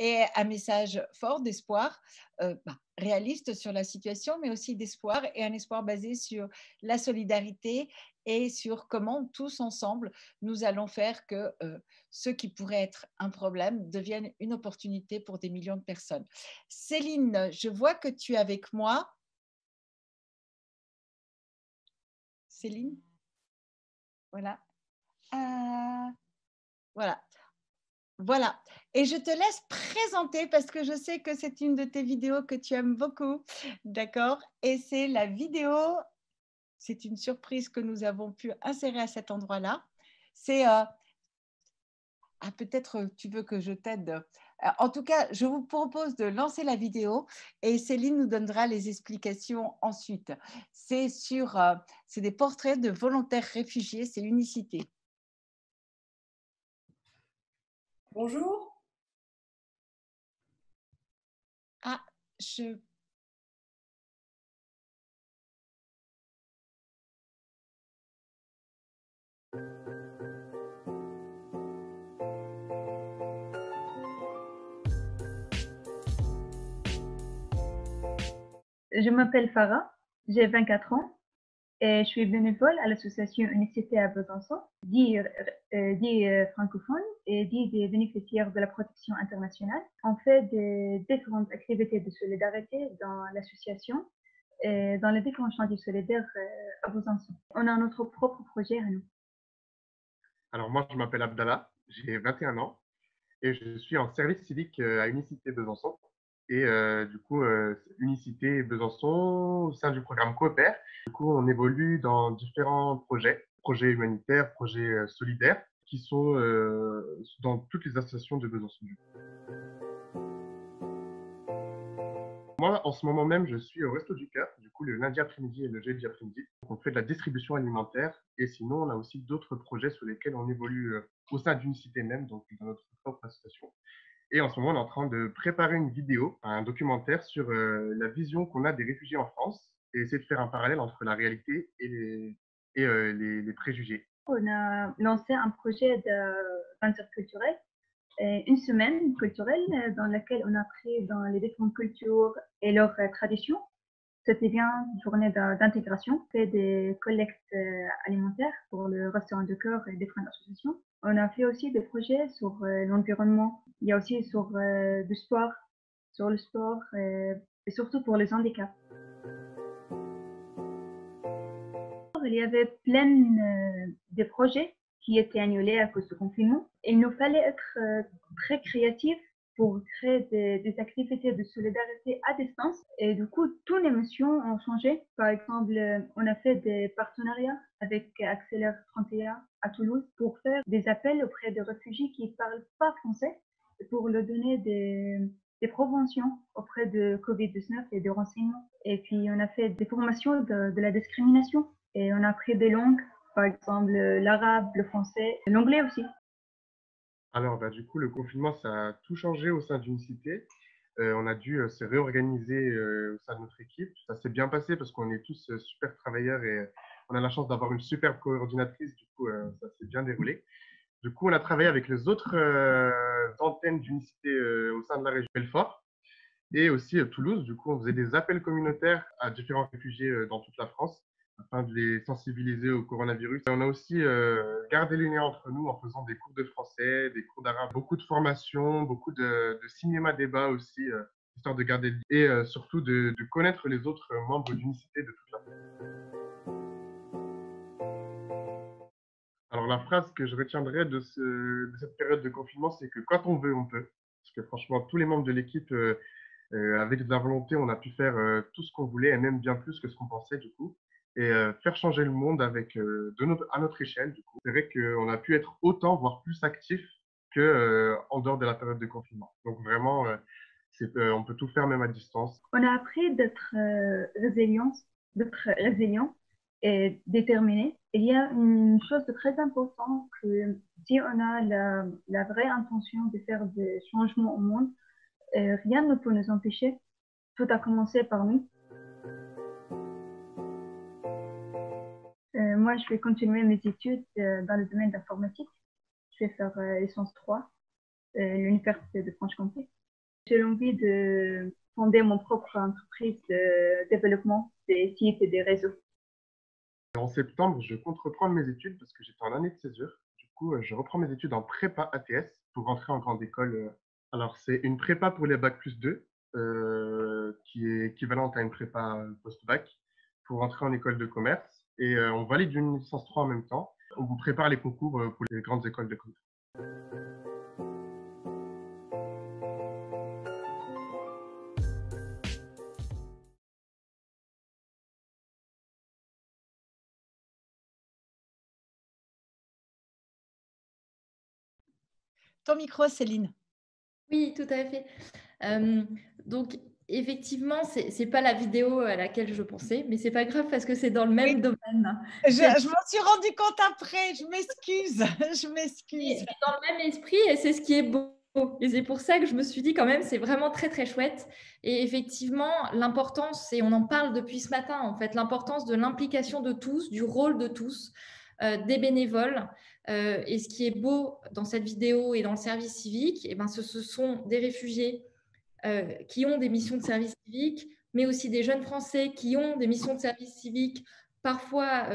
et un message fort d'espoir, réaliste sur la situation, mais aussi d'espoir, et un espoir basé sur la solidarité et sur comment tous ensemble nous allons faire que ce qui pourrait être un problème devienne une opportunité pour des millions de personnes. Céline, je vois que tu es avec moi. Céline, voilà. Voilà. Voilà. Et je te laisse présenter parce que je sais que c'est une de tes vidéos que tu aimes beaucoup. D'accord? Et c'est la vidéo, c'est une surprise que nous avons pu insérer à cet endroit-là. C'est peut-être tu veux que je t'aide. En tout cas, je vous propose de lancer la vidéo et Céline nous donnera les explications ensuite. C'est c'est des portraits de volontaires réfugiés, c'est Unicité. Bonjour. Ah, je Je m'appelle Farah, j'ai 24 ans et je suis bénévole à l'association Unicité à Besançon, dit francophone et dit des bénéficiaires de la protection internationale. On fait des différentes activités de solidarité dans l'association et dans les différents chantiers solidaires à Besançon. On a notre propre projet à nous. Alors moi, je m'appelle Abdallah, j'ai 21 ans et je suis en service civique à Unicité Besançon. Et du coup, Unicité Besançon, au sein du programme Coopère, du coup, on évolue dans différents projets humanitaires, projets solidaires, qui sont dans toutes les associations de Besançon. Moi, en ce moment même, je suis au Resto du Cœur, du coup, le lundi après-midi et le jeudi après-midi. On fait de la distribution alimentaire et sinon, on a aussi d'autres projets sur lesquels on évolue au sein d'Unicité même, donc dans notre propre association. Et en ce moment, on est en train de préparer une vidéo, un documentaire sur la vision qu'on a des réfugiés en France et essayer de faire un parallèle entre la réalité et les préjugés. On a lancé un projet d'interculturel, une semaine culturelle dans laquelle on a pris dans les différentes cultures et leurs traditions. C'était bien une journée d'intégration, fait des collectes alimentaires pour le restaurant de cœur et différentes associations. On a fait aussi des projets sur l'environnement. Il y a aussi sur du sport, sur le sport et surtout pour les handicaps. Il y avait plein de projets qui étaient annulés à cause du confinement. Il nous fallait être très créatifs pour créer des activités de solidarité à distance. Et du coup, toutes les missions ont changé. Par exemple, on a fait des partenariats avec Accélère 31 à Toulouse pour faire des appels auprès de réfugiés qui ne parlent pas français pour leur donner des préventions auprès de Covid-19 et de renseignements. Et puis, on a fait des formations de la discrimination. Et on a appris des langues, par exemple l'arabe, le français, l'anglais aussi. Alors, du coup, le confinement, ça a tout changé au sein d'Unicité. On a dû se réorganiser au sein de notre équipe. Ça s'est bien passé parce qu'on est tous super travailleurs et on a la chance d'avoir une superbe coordinatrice. Du coup, ça s'est bien déroulé. Du coup, on a travaillé avec les autres antennes d'Unicité au sein de la région Belfort et aussi Toulouse. Du coup, on faisait des appels communautaires à différents réfugiés dans toute la France afin de les sensibiliser au coronavirus. Et on a aussi gardé les liens entre nous en faisant des cours de français, des cours d'arabe, beaucoup de formations, beaucoup de cinéma-débat aussi, histoire de garder le lien et surtout de connaître les autres membres d'Unicité de toute la France. Alors la phrase que je retiendrai de cette période de confinement, c'est que quand on veut, on peut. Parce que franchement, tous les membres de l'équipe avec de la volonté, on a pu faire tout ce qu'on voulait et même bien plus que ce qu'on pensait du coup. Et faire changer le monde avec, à notre échelle du coup. C'est vrai qu'on a pu être autant, voire plus actif que en dehors de la période de confinement. Donc vraiment, on peut tout faire même à distance. On a appris d'être résilient et déterminé. Il y a une chose de très importante que si on a la vraie intention de faire des changements au monde, rien ne peut nous empêcher. Tout a commencé par nous. Moi, je vais continuer mes études dans le domaine de l'informatique. Je vais faire licence 3 à l'Université de Franche-Comté. J'ai envie de fonder mon propre entreprise de développement des sites et des réseaux. En septembre, je compte reprendre mes études parce que j'étais en année de césure. Du coup, je reprends mes études en prépa ATS pour rentrer en grande école. Alors, c'est une prépa pour les bac+2 qui est équivalente à une prépa post-bac pour rentrer en école de commerce. Et on valide une licence 3 en même temps. On vous prépare les concours pour les grandes écoles de commerce. Ton micro, Céline. Oui, tout à fait. Donc, effectivement, ce n'est pas la vidéo à laquelle je pensais, mais ce n'est pas grave parce que c'est dans le même domaine. Je m'en suis rendu compte après, je m'excuse, je m'excuse. C'est dans le même esprit et c'est ce qui est beau. Et c'est pour ça que je me suis dit quand même, c'est vraiment très, très chouette. Et effectivement, l'importance, et on en parle depuis ce matin, en fait, l'importance de l'implication de tous, du rôle de tous, des bénévoles. Et ce qui est beau dans cette vidéo et dans le service civique, eh ben, ce sont des réfugiés qui ont des missions de service civique, mais aussi des jeunes Français qui ont des missions de service civique, parfois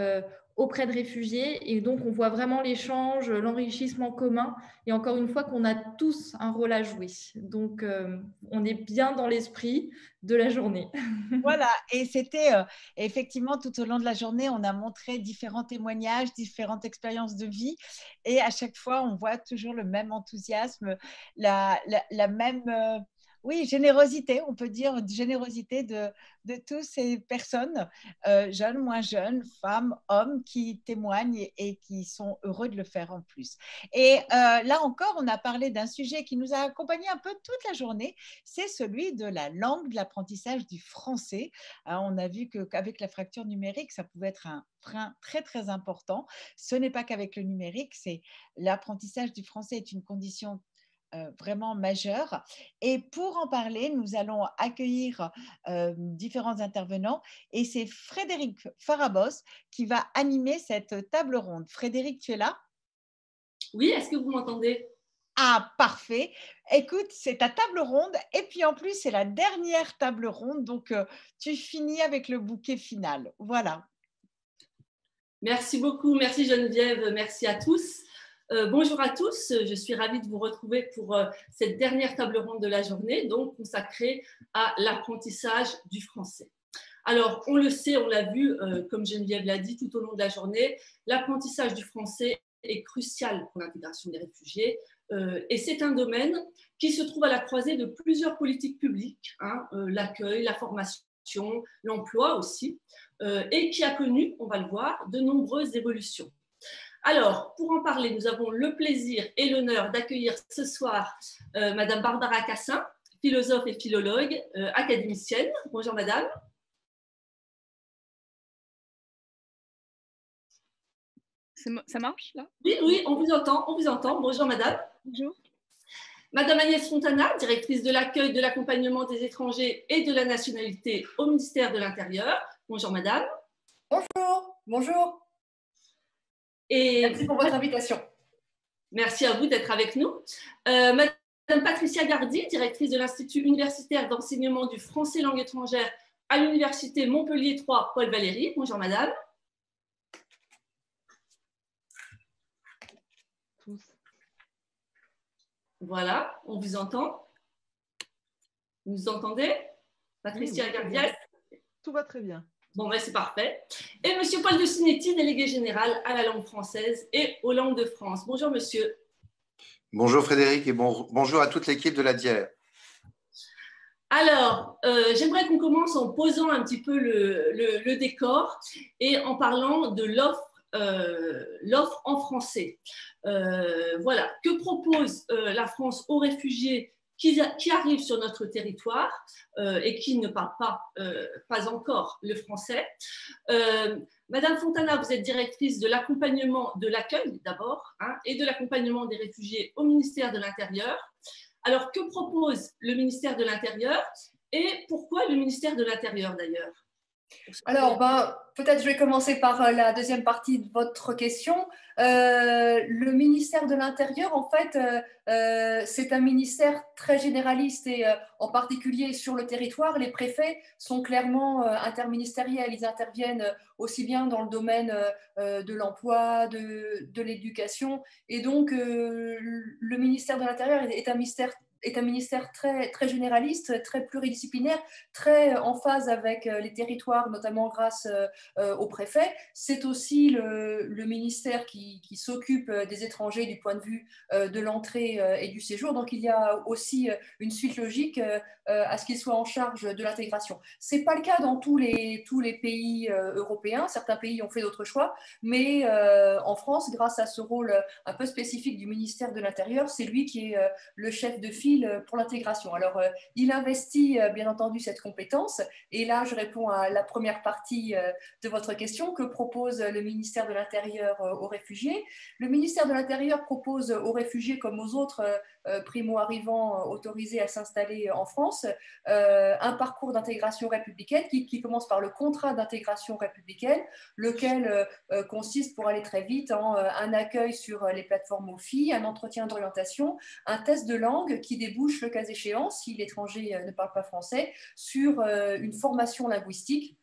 auprès de réfugiés. Et donc, on voit vraiment l'échange, l'enrichissement commun. Et encore une fois, qu'on a tous un rôle à jouer. Donc, on est bien dans l'esprit de la journée. Voilà, et c'était effectivement tout au long de la journée, on a montré différents témoignages, différentes expériences de vie, et à chaque fois, on voit toujours le même enthousiasme, la même oui, générosité, on peut dire générosité de toutes ces personnes, jeunes, moins jeunes, femmes, hommes, qui témoignent et qui sont heureux de le faire en plus. Et là encore, on a parlé d'un sujet qui nous a accompagnés un peu toute la journée, c'est celui de la langue, de l'apprentissage du français. On a vu qu'avec la fracture numérique, ça pouvait être un frein très, très important. Ce n'est pas qu'avec le numérique, c'est l'apprentissage du français est une condition vraiment majeure. Et pour en parler, nous allons accueillir différents intervenants et c'est Frédéric Farabos qui va animer cette table ronde. Frédéric, tu es là? Oui, est-ce que vous m'entendez? Ah, parfait. Écoute, c'est ta table ronde et puis en plus, c'est la dernière table ronde, donc tu finis avec le bouquet final. Voilà. Merci beaucoup, merci Geneviève, merci à tous. Bonjour à tous, je suis ravie de vous retrouver pour cette dernière table ronde de la journée, donc consacrée à l'apprentissage du français. Alors, on le sait, on l'a vu, comme Geneviève l'a dit tout au long de la journée, l'apprentissage du français est crucial pour l'intégration des réfugiés et c'est un domaine qui se trouve à la croisée de plusieurs politiques publiques, l'accueil, la formation, l'emploi aussi, et qui a connu, on va le voir, de nombreuses évolutions. Alors, pour en parler, nous avons le plaisir et l'honneur d'accueillir ce soir Madame Barbara Cassin, philosophe et philologue, académicienne. Bonjour Madame. Ça marche là? Oui, on vous entend, on vous entend. Bonjour Madame. Bonjour. Madame Agnès Fontana, directrice de l'accueil, de l'accompagnement des étrangers et de la nationalité au ministère de l'Intérieur. Bonjour Madame. Bonjour, bonjour. Et merci pour votre invitation. Merci à vous d'être avec nous. Madame Patricia Gardy, directrice de l'Institut universitaire d'enseignement du français langue étrangère à l'Université Montpellier 3 Paul Valéry. Bonjour Madame. Voilà, on vous entend. Vous nous entendez? Patricia oui, Gardy. Tout va très bien. Bon, ben, c'est parfait. Et Monsieur Paul de Sinetti, délégué général à la langue française et aux langues de France. Bonjour, monsieur. Bonjour, Frédéric, et bonjour à toute l'équipe de la DIER. Alors, j'aimerais qu'on commence en posant un petit peu le décor et en parlant de l'offre en français. Voilà, que propose la France aux réfugiés qui arrivent sur notre territoire et qui ne parlent pas encore le français. Madame Fontana, vous êtes directrice de l'accompagnement de l'accueil d'abord et de l'accompagnement des réfugiés au ministère de l'Intérieur. Alors, que propose le ministère de l'Intérieur et pourquoi le ministère de l'Intérieur d'ailleurs? Alors, peut-être je vais commencer par la deuxième partie de votre question. Le ministère de l'Intérieur, en fait, c'est un ministère très généraliste et en particulier sur le territoire, les préfets sont clairement interministériels. Ils interviennent aussi bien dans le domaine de l'emploi, de l'éducation. Et donc, le ministère de l'Intérieur est un ministère très, très généraliste, très pluridisciplinaire, très en phase avec les territoires, notamment grâce au préfet. C'est aussi le ministère qui s'occupe des étrangers du point de vue de l'entrée et du séjour. Donc, il y a aussi une suite logique à ce qu'il soit en charge de l'intégration. Ce n'est pas le cas dans tous les pays européens. Certains pays ont fait d'autres choix, mais en France, grâce à ce rôle un peu spécifique du ministère de l'Intérieur, c'est lui qui est le chef de file pour l'intégration. Alors, il investit bien entendu cette compétence. Et là, je réponds à la première partie de votre question. Que propose le ministère de l'Intérieur aux réfugiés? Le ministère de l'Intérieur propose aux réfugiés, comme aux autres primo-arrivants autorisés à s'installer en France, un parcours d'intégration républicaine qui commence par le contrat d'intégration républicaine, lequel consiste, pour aller très vite, en un accueil sur les plateformes OFII, un entretien d'orientation, un test de langue qui débouche, le cas échéant, si l'étranger ne parle pas français, sur une formation linguistique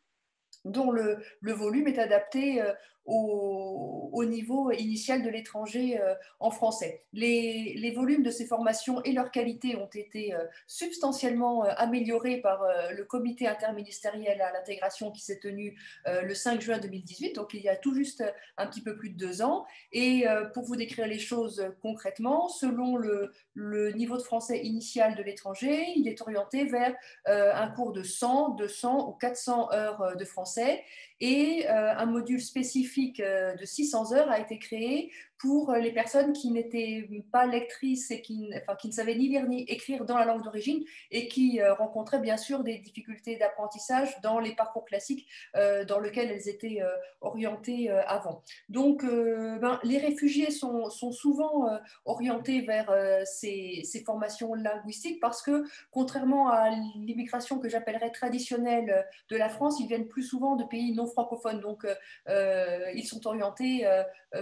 dont le volume est adapté au niveau initial de l'étranger en français. Les volumes de ces formations et leur qualité ont été substantiellement améliorés par le comité interministériel à l'intégration qui s'est tenu le 5 juin 2018, donc il y a tout juste un petit peu plus de 2 ans. Et pour vous décrire les choses concrètement, selon le niveau de français initial de l'étranger, il est orienté vers un cours de 100, 200 ou 400 heures de français, et un module spécifique de 600 heures a été créé pour les personnes qui n'étaient pas lectrices et qui ne savaient ni lire ni écrire dans la langue d'origine et qui rencontraient bien sûr des difficultés d'apprentissage dans les parcours classiques dans lesquels elles étaient orientées avant. Donc, les réfugiés sont souvent orientés vers ces formations linguistiques parce que, contrairement à l'immigration que j'appellerais traditionnelle de la France, ils viennent plus souvent de pays non francophones. Donc, ils sont orientés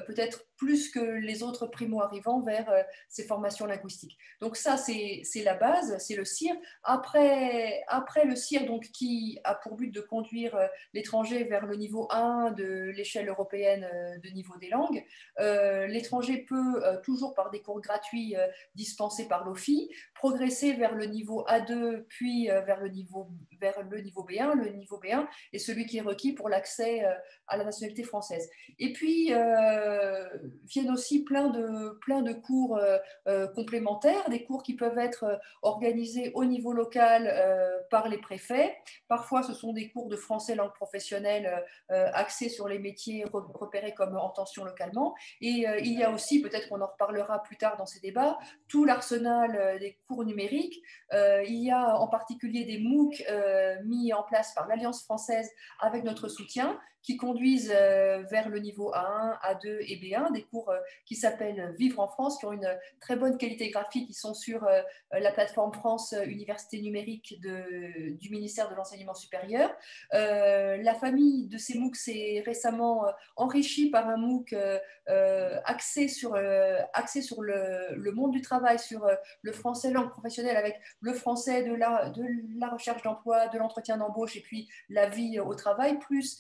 peut-être plus que les autres primo-arrivants vers ces formations linguistiques. Donc ça, c'est la base, c'est le CIR. Après le CIR, donc, qui a pour but de conduire l'étranger vers le niveau 1 de l'échelle européenne de niveau des langues, l'étranger peut, toujours par des cours gratuits dispensés par l'OFII, progresser vers le niveau A2, puis vers le niveau B1. Le niveau B1 est celui qui est requis pour l'accès à la nationalité française. Et puis, viennent aussi plein de cours complémentaires, des cours qui peuvent être organisés au niveau local par les préfets. Parfois, ce sont des cours de français langue professionnelle axés sur les métiers repérés comme en tension localement. Et il y a aussi, peut-être qu'on en reparlera plus tard dans ces débats, tout l'arsenal des cours numériques. Il y a en particulier des MOOC mis en place par l'Alliance française avec notre soutien, qui conduisent vers le niveau A1, A2 et B1, des cours qui s'appellent Vivre en France, qui ont une très bonne qualité graphique, qui sont sur la plateforme France Université Numérique du ministère de l'Enseignement supérieur. La famille de ces MOOC s'est récemment enrichie par un MOOC axé sur le monde du travail, sur le français langue professionnelle, avec le français de la recherche d'emploi, de l'entretien d'embauche et puis la vie au travail, plus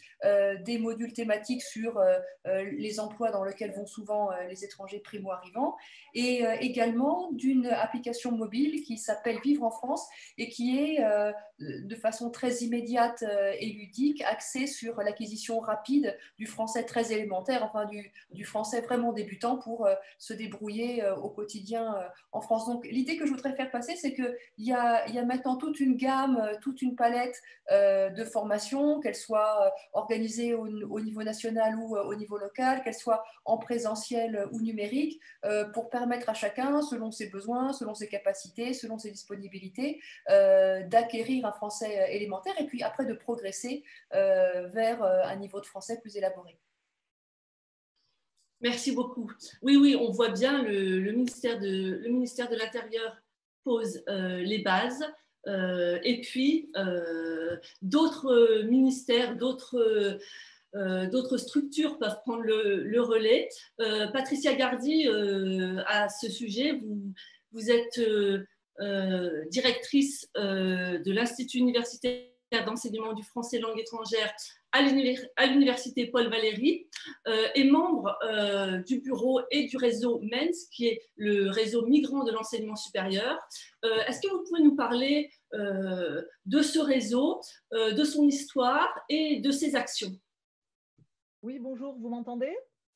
des modules thématiques sur les emplois dans lesquels vont souvent les étrangers primo-arrivants, et également d'une application mobile qui s'appelle Vivre en France et qui est de façon très immédiate et ludique axée sur l'acquisition rapide du français très élémentaire, enfin du français vraiment débutant pour se débrouiller au quotidien en France. Donc l'idée que je voudrais faire passer, c'est qu'il y a maintenant toute une gamme, toute une palette de formations, qu'elles soient organisées au niveau national ou au niveau local, qu'elles soient en présentiel ou numérique, pour permettre à chacun, selon ses besoins, selon ses capacités, selon ses disponibilités, d'acquérir un français élémentaire et puis après de progresser vers un niveau de français plus élaboré. Merci beaucoup. Oui, on voit bien le ministère de l'Intérieur pose les bases. et puis d'autres ministères, d'autres structures peuvent prendre le relais. Patricia Gardy, à ce sujet, vous êtes directrice de l'Institut universitaire d'enseignement du français langue étrangère à l'université Paul Valéry et membre du bureau et du réseau MENS, qui est le réseau migrant de l'enseignement supérieur. Est-ce que vous pouvez nous parler de ce réseau, de son histoire et de ses actions? Oui, bonjour, vous m'entendez?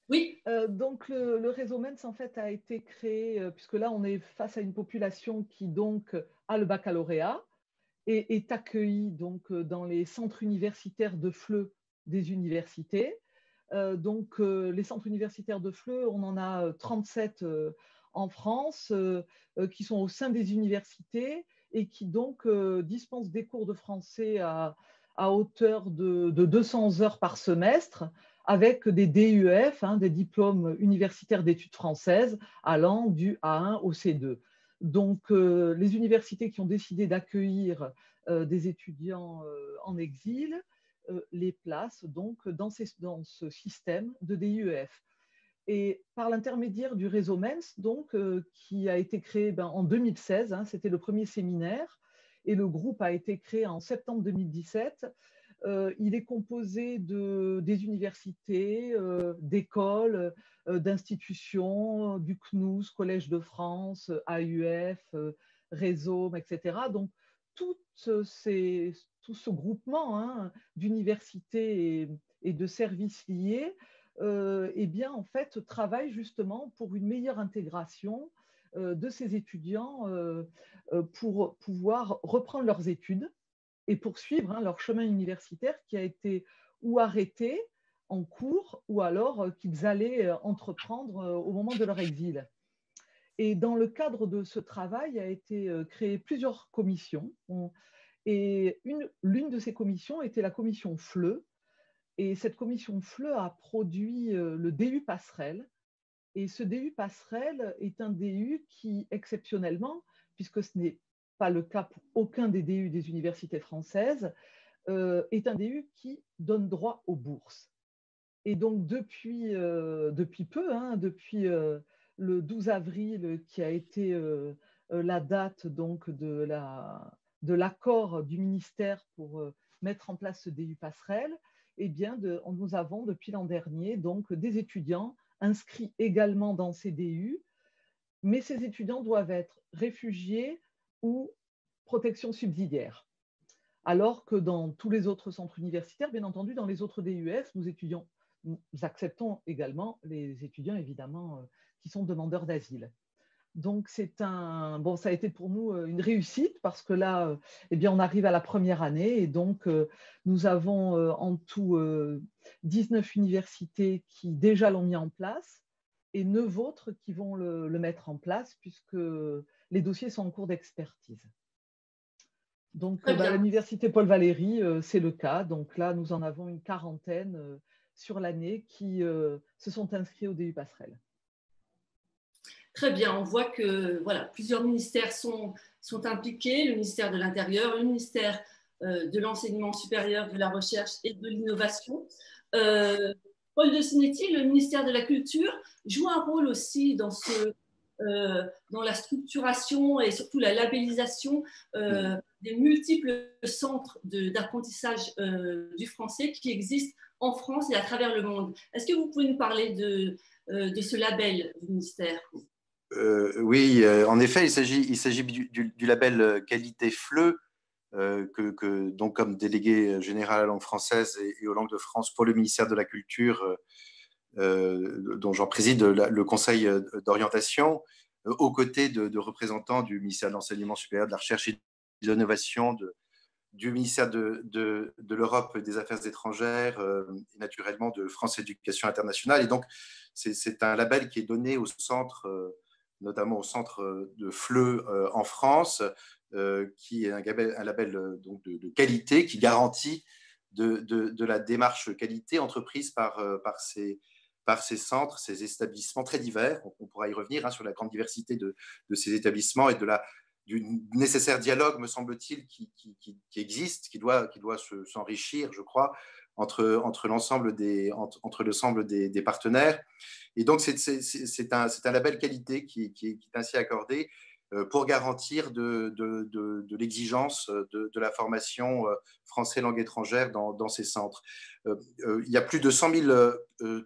Oui. Donc, le réseau MENS, en fait, a été créé, puisque là, on est face à une population qui, donc, a le baccalauréat et est accueillie donc, dans les centres universitaires de FLE des universités. Les centres universitaires de FLE, on en a 37 en France, qui sont au sein des universités et qui, donc, dispensent des cours de français à hauteur de 200 heures par semestre, avec des DUF, des diplômes universitaires d'études françaises, allant du A1 au C2. Donc, les universités qui ont décidé d'accueillir des étudiants en exil les placent donc dans ce système de DUF. Et par l'intermédiaire du réseau MENS, donc, qui a été créé en 2016, c'était le premier séminaire, et le groupe a été créé en septembre 2017. Il est composé des universités, d'écoles, d'institutions, du CNUS, Collège de France, AUF, Réseau, etc. Donc, tout ce groupement d'universités et de services liés, en fait, travaille justement pour une meilleure intégration de ces étudiants pour pouvoir reprendre leurs études et poursuivre leur chemin universitaire qui a été ou arrêté en cours ou alors qu'ils allaient entreprendre au moment de leur exil. Et dans le cadre de ce travail, a été créé plusieurs commissions. Et l'une de ces commissions était la commission FLE. Et cette commission FLE a produit le DU Passerelle. Et ce DU Passerelle est un DU qui, exceptionnellement, puisque ce n'est pas le cas pour aucun des DU des universités françaises, est un DU qui donne droit aux bourses. Et donc, depuis peu, depuis le 12 avril, qui a été la date donc, de l'accord du ministère pour mettre en place ce DU Passerelle, nous avons depuis l'an dernier donc, des étudiants inscrits également dans ces DU, mais ces étudiants doivent être réfugiés ou protection subsidiaire. Alors que dans tous les autres centres universitaires, bien entendu, dans les autres DUF, nous acceptons également les étudiants, évidemment, qui sont demandeurs d'asile. Donc, ça a été pour nous une réussite parce que là, on arrive à la première année et donc nous avons en tout 19 universités qui déjà l'ont mis en place et 9 autres qui vont le mettre en place puisque les dossiers sont en cours d'expertise. Donc, l'université Paul Valéry, c'est le cas. Donc là, nous en avons une quarantaine sur l'année qui se sont inscrits au DU Passerelle. Très bien, on voit que voilà, plusieurs ministères sont impliqués, le ministère de l'Intérieur, le ministère de l'Enseignement supérieur, de la Recherche et de l'Innovation. Paul De Sinetti, le ministère de la Culture, joue un rôle aussi dans la structuration et surtout la labellisation des multiples centres d'apprentissage du français qui existent en France et à travers le monde. Est-ce que vous pouvez nous parler de ce label du ministère? Oui, en effet, il s'agit du label qualité FLE, donc comme délégué général à la langue française et aux langues de France pour le ministère de la Culture, dont j'en préside le conseil d'orientation, aux côtés de représentants du ministère de l'Enseignement supérieur, de la Recherche et de l'Innovation, du ministère de l'Europe et des Affaires étrangères, et naturellement de France Éducation internationale. Et donc, c'est un label qui est donné au centre, notamment au centre de FLE en France, qui est un label donc de qualité qui garantit de la démarche qualité entreprise par ces centres, ces établissements très divers. On pourra y revenir sur la grande diversité de ces établissements et de du nécessaire dialogue, me semble-t-il, qui existe, qui doit s'enrichir, je crois, entre l'ensemble des partenaires. Et donc, c'est un label qualité qui est ainsi accordé pour garantir de l'exigence de la formation français langue étrangère dans ces centres. Il y a plus de 100 000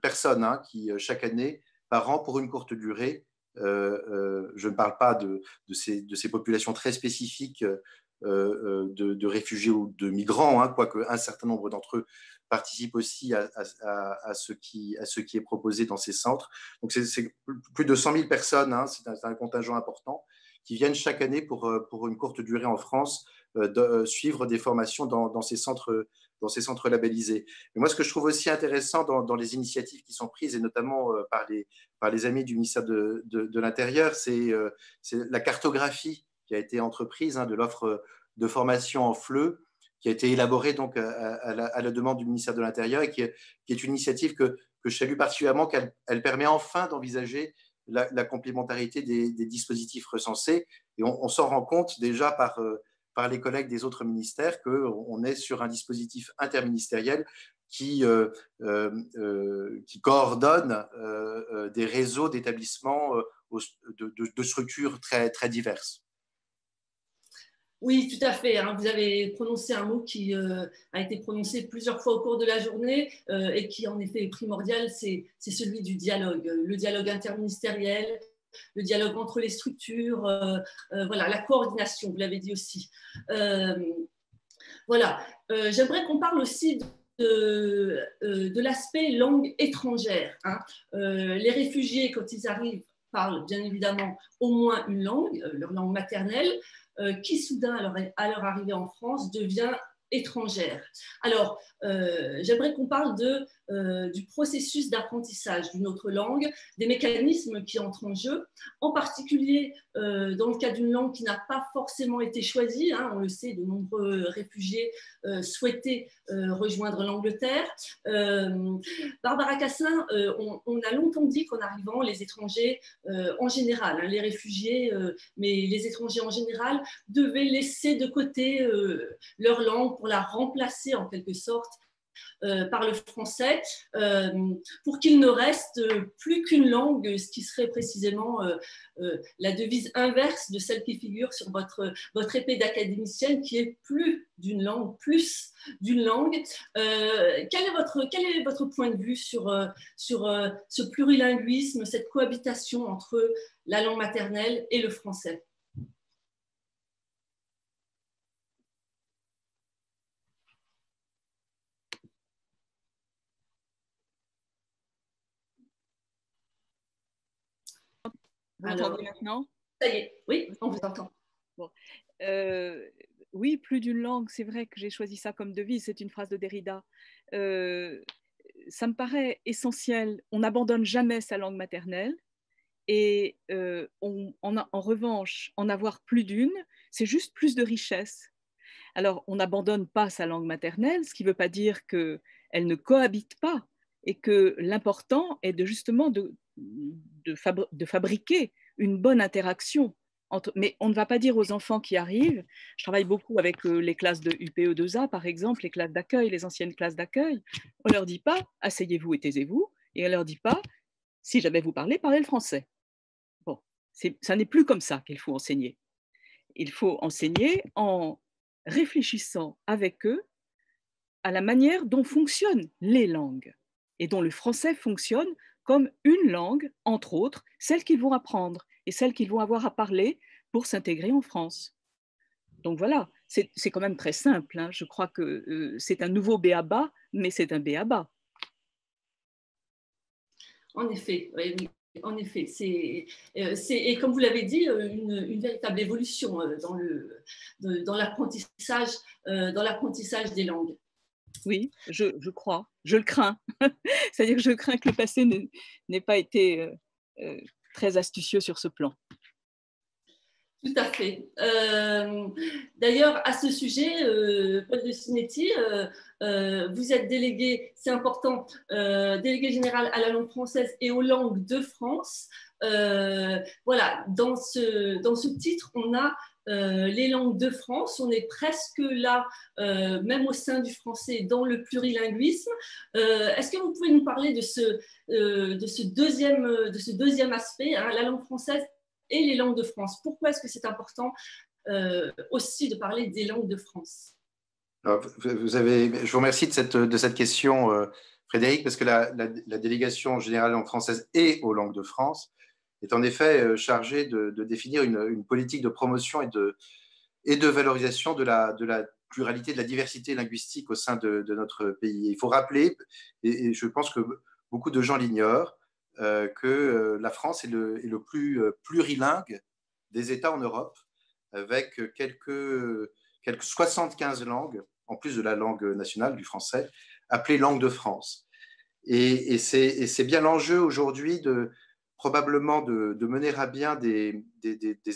personnes qui, chaque année, par an, pour une courte durée, je ne parle pas de ces populations très spécifiques de réfugiés ou de migrants, quoique un certain nombre d'entre eux participent aussi à ce qui est proposé dans ces centres. Donc, c'est plus de 100 000 personnes, c'est un contingent important, qui viennent chaque année pour une courte durée en France suivre des formations dans ces centres labellisés. Mais moi, ce que je trouve aussi intéressant dans les initiatives qui sont prises, et notamment par les amis du ministère de l'Intérieur, c'est la cartographie qui a été entreprise de l'offre de formation en FLE, qui a été élaborée donc à la demande du ministère de l'Intérieur, et qui est une initiative que je salue particulièrement, qu'elle permet enfin d'envisager la complémentarité des dispositifs recensés. Et on s'en rend compte déjà par les collègues des autres ministères qu'on est sur un dispositif interministériel qui coordonne des réseaux d'établissements de structures très, très diverses. Oui, tout à fait. Vous avez prononcé un mot qui a été prononcé plusieurs fois au cours de la journée et qui, en effet, est primordial, c'est celui du dialogue. Le dialogue interministériel, le dialogue entre les structures, voilà, la coordination, vous l'avez dit aussi. Voilà. J'aimerais qu'on parle aussi de l'aspect langue étrangère. Les réfugiés, quand ils arrivent, parlent bien évidemment au moins une langue, leur langue maternelle, qui soudain, à leur arrivée en France, devient étrangère. Alors, j'aimerais qu'on parle du processus d'apprentissage d'une autre langue, des mécanismes qui entrent en jeu, en particulier dans le cas d'une langue qui n'a pas forcément été choisie. On le sait, de nombreux réfugiés souhaitaient rejoindre l'Angleterre. Barbara Cassin, on a longtemps dit qu'en arrivant, les étrangers en général, les réfugiés, mais les étrangers en général, devaient laisser de côté leur langue pour la remplacer en quelque sorte par le français, pour qu'il ne reste plus qu'une langue, ce qui serait précisément la devise inverse de celle qui figure sur votre épée d'académicienne, qui est plus d'une langue, plus d'une langue. Quel est votre point de vue sur ce plurilinguisme, cette cohabitation entre la langue maternelle et le français ? Vous m'entendez maintenant ? Ça y est, oui, on vous entend. Bon. Oui, plus d'une langue, c'est vrai que j'ai choisi ça comme devise, c'est une phrase de Derrida. Ça me paraît essentiel, on n'abandonne jamais sa langue maternelle et en revanche, en avoir plus d'une, c'est juste plus de richesse. Alors, on n'abandonne pas sa langue maternelle, ce qui ne veut pas dire qu'elle ne cohabite pas et que l'important est justement de fabriquer une bonne interaction. Mais on ne va pas dire aux enfants qui arrivent, je travaille beaucoup avec les classes de UPE2A par exemple, les classes d'accueil, les anciennes classes d'accueil, on ne leur dit pas « asseyez-vous et taisez-vous » et on ne leur dit pas « si jamais vous parlez, parlez le français ». Bon, ça n'est plus comme ça qu'il faut enseigner. Il faut enseigner en réfléchissant avec eux à la manière dont fonctionnent les langues et dont le français fonctionne comme une langue, entre autres, celle qu'ils vont apprendre et celle qu'ils vont avoir à parler pour s'intégrer en France. Donc voilà, c'est quand même très simple. Je crois que c'est un nouveau b.a.-ba, mais c'est un b.a.-ba. En effet, oui. En effet, et comme vous l'avez dit, une véritable évolution dans l'apprentissage des langues. Oui, je crois, je le crains. C'est-à-dire que je crains que le passé n'ait pas été très astucieux sur ce plan. Tout à fait. D'ailleurs, à ce sujet, Paul de Sinetti, vous êtes délégué, c'est important, délégué général à la langue française et aux langues de France. Voilà, dans ce titre, on a les langues de France. On est presque là, même au sein du français, dans le plurilinguisme. Est-ce que vous pouvez nous parler de ce deuxième aspect, hein, la langue française et les langues de France? Pourquoi est-ce que c'est important aussi de parler des langues de France? Alors, je vous remercie de cette question, Frédéric, parce que la délégation générale langue française et aux langues de France est en effet chargée de définir une politique de promotion et de valorisation de la pluralité, de la diversité linguistique au sein de notre pays. Il faut rappeler, et je pense que beaucoup de gens l'ignorent, que la France est le plus plurilingue des États en Europe, avec quelques 75 langues, en plus de la langue nationale du français, appelée langue de France. Et c'est bien l'enjeu aujourd'hui probablement de mener à bien des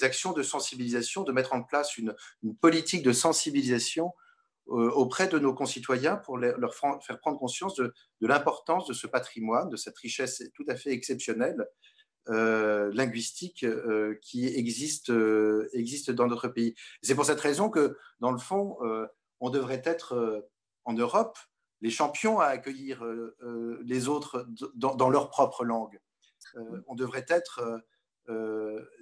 actions de sensibilisation, de mettre en place une politique de sensibilisation auprès de nos concitoyens pour leur faire prendre conscience de l'importance de ce patrimoine, de cette richesse tout à fait exceptionnelle linguistique qui existe dans notre pays. C'est pour cette raison que, dans le fond, on devrait être en Europe les champions à accueillir les autres dans leur propre langue. On devrait être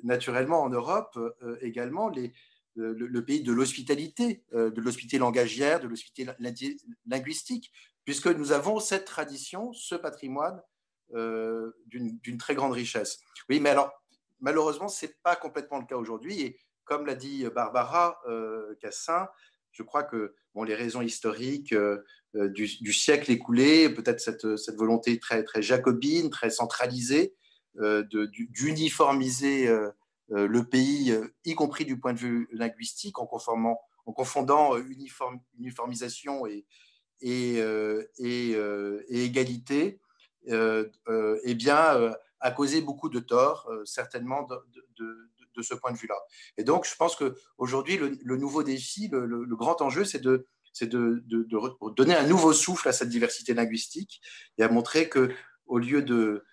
naturellement en Europe également le pays de l'hospitalité langagière, de l'hospitalité linguistique, puisque nous avons cette tradition, ce patrimoine d'une très grande richesse. Oui, mais alors, malheureusement, ce n'est pas complètement le cas aujourd'hui. Et comme l'a dit Barbara Cassin, je crois que les raisons historiques du siècle écoulé, peut-être cette volonté très, très jacobine, très centralisée, d'uniformiser le pays, y compris du point de vue linguistique, en confondant uniformisation et égalité, a causé beaucoup de tort, certainement de ce point de vue-là. Et donc, je pense qu'aujourd'hui, le nouveau défi, le grand enjeu, c'est de donner un nouveau souffle à cette diversité linguistique et à montrer qu'au lieu de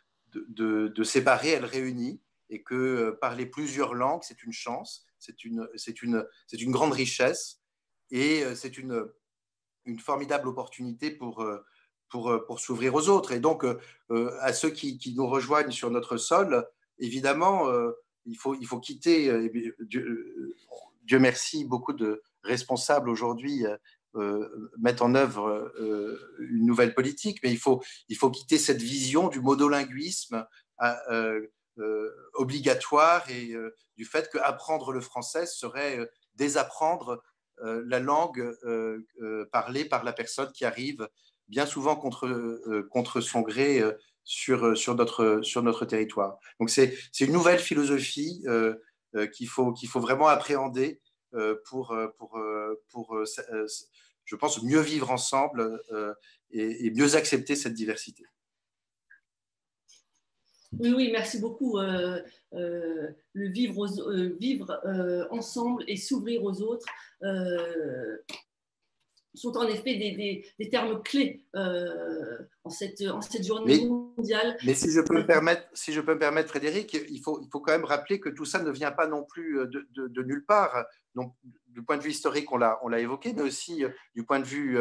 séparer, elle réunit, et que parler plusieurs langues, c'est une chance, c'est une grande richesse, et c'est une formidable opportunité pour s'ouvrir aux autres. Et donc, à ceux qui nous rejoignent sur notre sol, évidemment, il faut quitter, Dieu merci, beaucoup de responsables aujourd'hui mettent en œuvre une nouvelle politique, mais il faut quitter cette vision du monolinguisme obligatoire et du fait qu'apprendre le français serait désapprendre la langue parlée par la personne qui arrive bien souvent contre son gré sur notre territoire. Donc c'est une nouvelle philosophie qu'il faut vraiment appréhender pour je pense, mieux vivre ensemble et mieux accepter cette diversité. Oui, merci beaucoup. Le vivre ensemble et s'ouvrir aux autres sont en effet des termes clés en cette journée mondiale. Mais si je peux me permettre, Frédéric, il faut quand même rappeler que tout ça ne vient pas non plus de nulle part. Donc, du point de vue historique, on l'a évoqué, mais aussi du point de vue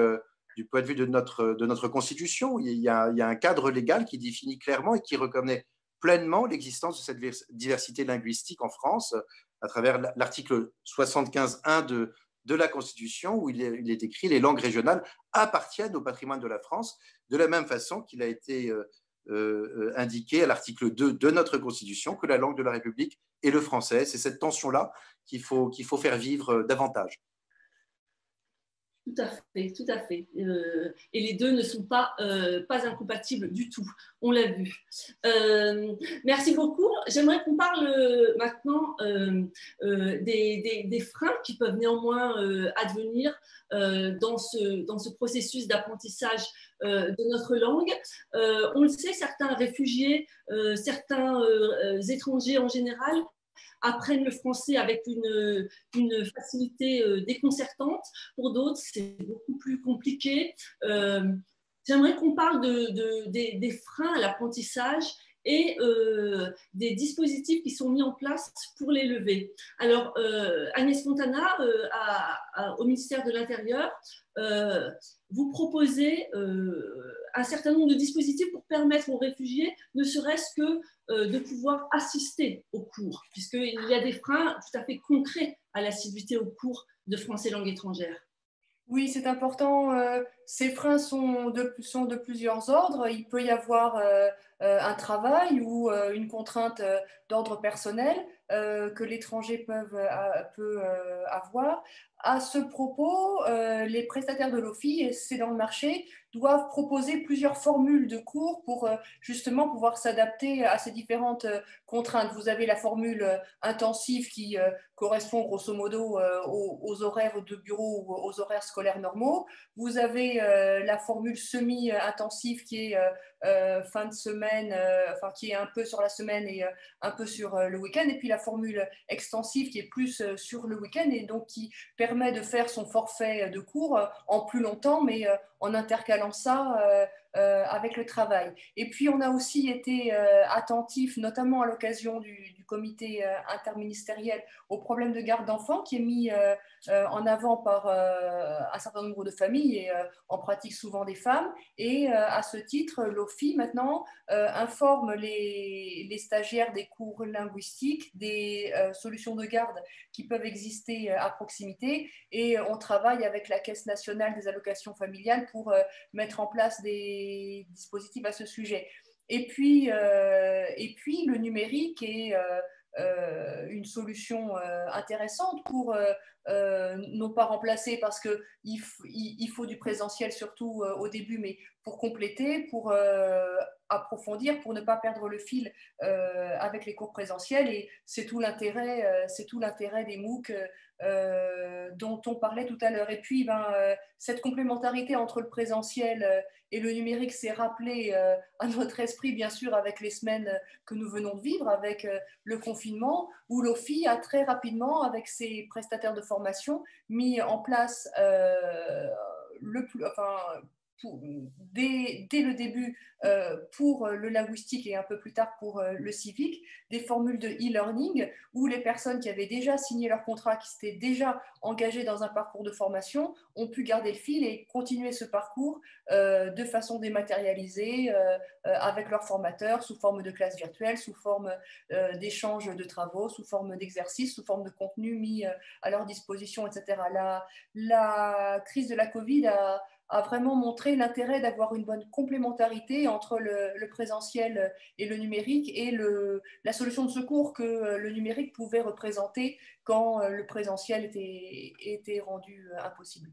de notre Constitution. Il y a un cadre légal qui définit clairement et qui reconnaît pleinement l'existence de cette diversité linguistique en France à travers l'article 75.1 de la Constitution, où il est écrit « Les langues régionales appartiennent au patrimoine de la France », de la même façon qu'il a été indiqué à l'article 2 de notre Constitution que la langue de la République est le français. C'est cette tension-là qu'il faut faire vivre davantage. Tout à fait. Et les deux ne sont pas incompatibles du tout, on l'a vu. Merci beaucoup. J'aimerais qu'on parle maintenant des freins qui peuvent néanmoins advenir dans ce processus d'apprentissage de notre langue. On le sait, certains réfugiés, certains étrangers en général, apprennent le français avec une facilité déconcertante. Pour d'autres, c'est beaucoup plus compliqué. J'aimerais qu'on parle des freins à l'apprentissage et des dispositifs qui sont mis en place pour les lever. Alors, Agnès Fontana, au ministère de l'Intérieur, vous proposez un certain nombre de dispositifs pour permettre aux réfugiés, ne serait-ce que de pouvoir assister aux cours, puisqu'il y a des freins tout à fait concrets à l'assiduité aux cours de français langue étrangère. Oui, c'est important. Ces freins sont de plusieurs ordres. Il peut y avoir un travail ou une contrainte d'ordre personnel que l'étranger peut avoir. À ce propos, les prestataires de l'OFII, et c'est dans le marché, doivent proposer plusieurs formules de cours pour justement pouvoir s'adapter à ces différentes contraintes. Vous avez la formule intensive qui correspond grosso modo aux horaires de bureau ou aux horaires scolaires normaux. Vous avez la formule semi-intensive qui est fin de semaine, enfin qui est un peu sur la semaine et un peu sur le week-end. Et puis la formule extensive qui est plus sur le week-end et donc qui permet de faire son forfait de cours en plus longtemps, mais en intercalant ça avec le travail. Et puis, on a aussi été attentif, notamment à l'occasion du comité interministériel, au problème de garde d'enfants qui est mis en avant par un certain nombre de familles et en pratique souvent des femmes. Et à ce titre, l'OFII maintenant informe les stagiaires des cours linguistiques des solutions de garde qui peuvent exister à proximité. Et on travaille avec la Caisse nationale des allocations familiales pour mettre en place des dispositifs à ce sujet. Et puis le numérique est une solution intéressante pour non pas remplacer parce qu'il faut du présentiel surtout au début, mais pour compléter, pour approfondir, pour ne pas perdre le fil avec les cours présentiels. Et c'est tout l'intérêt des MOOC dont on parlait tout à l'heure. Et puis, cette complémentarité entre le présentiel et le numérique s'est rappelée à notre esprit, bien sûr, avec les semaines que nous venons de vivre, avec le confinement, où l'OFII a très rapidement, avec ses prestataires de formation, mis en place dès le début pour le linguistique et un peu plus tard pour le civique, des formules de e-learning où les personnes qui avaient déjà signé leur contrat, qui s'étaient déjà engagées dans un parcours de formation, ont pu garder le fil et continuer ce parcours de façon dématérialisée avec leurs formateurs, sous forme de classes virtuelles, sous forme d'échanges de travaux, sous forme d'exercices, sous forme de contenu mis à leur disposition, etc. La crise de la Covid a vraiment montré l'intérêt d'avoir une bonne complémentarité entre le présentiel et le numérique et la solution de secours que le numérique pouvait représenter quand le présentiel était rendu impossible.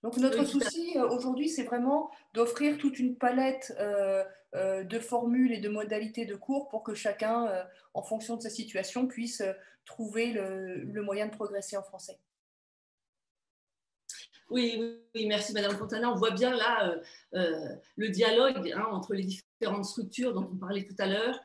Donc notre souci aujourd'hui, c'est vraiment d'offrir toute une palette de formules et de modalités de cours pour que chacun, en fonction de sa situation, puisse trouver le moyen de progresser en français. Oui, merci Madame Fontana. On voit bien là le dialogue entre les différentes structures dont on parlait tout à l'heure,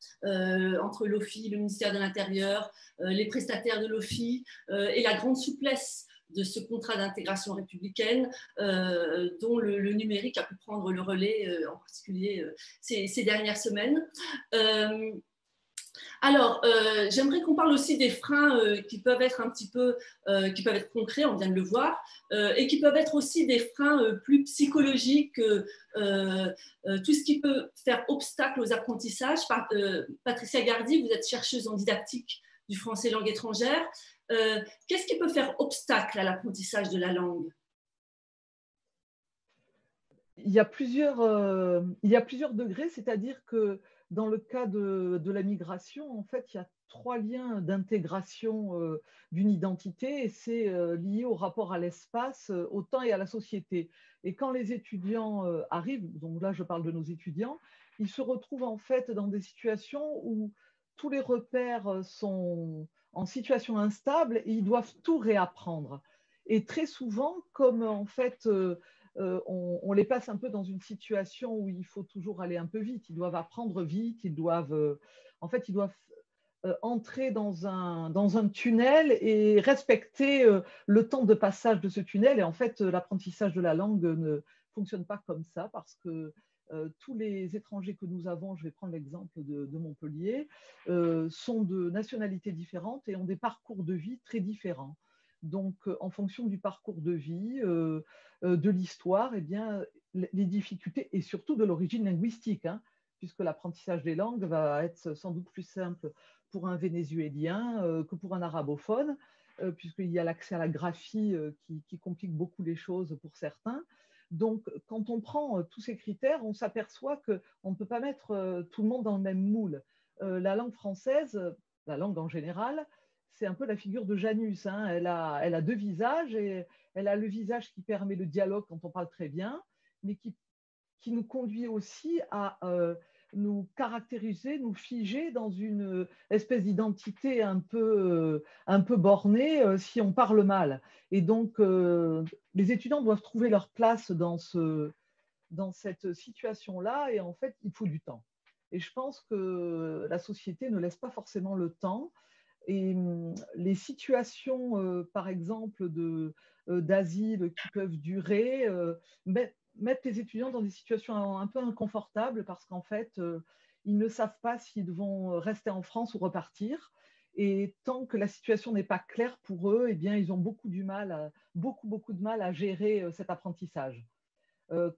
entre l'OFII, le ministère de l'Intérieur, les prestataires de l'OFII et la grande souplesse de ce contrat d'intégration républicaine dont le numérique a pu prendre le relais, en particulier ces dernières semaines. Alors, j'aimerais qu'on parle aussi des freins qui peuvent être un petit peu, qui peuvent être concrets, on vient de le voir, et qui peuvent être aussi des freins plus psychologiques, tout ce qui peut faire obstacle aux apprentissages. Patricia Gardy, vous êtes chercheuse en didactique du français langue étrangère. Qu'est-ce qui peut faire obstacle à l'apprentissage de la langue ? Il y a plusieurs degrés, c'est-à-dire que dans le cas de la migration, en fait, il y a 3 liens d'intégration d'une identité et c'est lié au rapport à l'espace, au temps et à la société. Et quand les étudiants arrivent, donc là je parle de nos étudiants, ils se retrouvent en fait dans des situations où tous les repères sont en situation instable et ils doivent tout réapprendre. Et très souvent, comme en fait on les passe un peu dans une situation où il faut toujours aller un peu vite. Ils doivent apprendre vite, ils doivent entrer dans un tunnel et respecter le temps de passage de ce tunnel. Et en fait, l'apprentissage de la langue ne fonctionne pas comme ça parce que tous les étrangers que nous avons, je vais prendre l'exemple de Montpellier, sont de nationalités différentes et ont des parcours de vie très différents. Donc, en fonction du parcours de vie, de l'histoire, eh bien, les difficultés et surtout de l'origine linguistique, hein, puisque l'apprentissage des langues va être sans doute plus simple pour un vénézuélien que pour un arabophone, puisqu'il y a l'accès à la graphie qui complique beaucoup les choses pour certains. Donc, quand on prend tous ces critères, on s'aperçoit qu'on ne peut pas mettre tout le monde dans le même moule. La langue française, la langue en général, c'est un peu la figure de Janus, hein. Elle a deux visages, et elle a le visage qui permet le dialogue quand on parle très bien, mais qui nous conduit aussi à nous caractériser, nous figer dans une espèce d'identité un peu bornée si on parle mal. Et donc, les étudiants doivent trouver leur place dans cette situation-là, et en fait, il faut du temps. Et je pense que la société ne laisse pas forcément le temps. Et les situations, par exemple, d'asile qui peuvent durer, mettent les étudiants dans des situations un peu inconfortables parce qu'en fait, ils ne savent pas s'ils vont rester en France ou repartir. Et tant que la situation n'est pas claire pour eux, eh bien, ils ont beaucoup de mal à gérer cet apprentissage.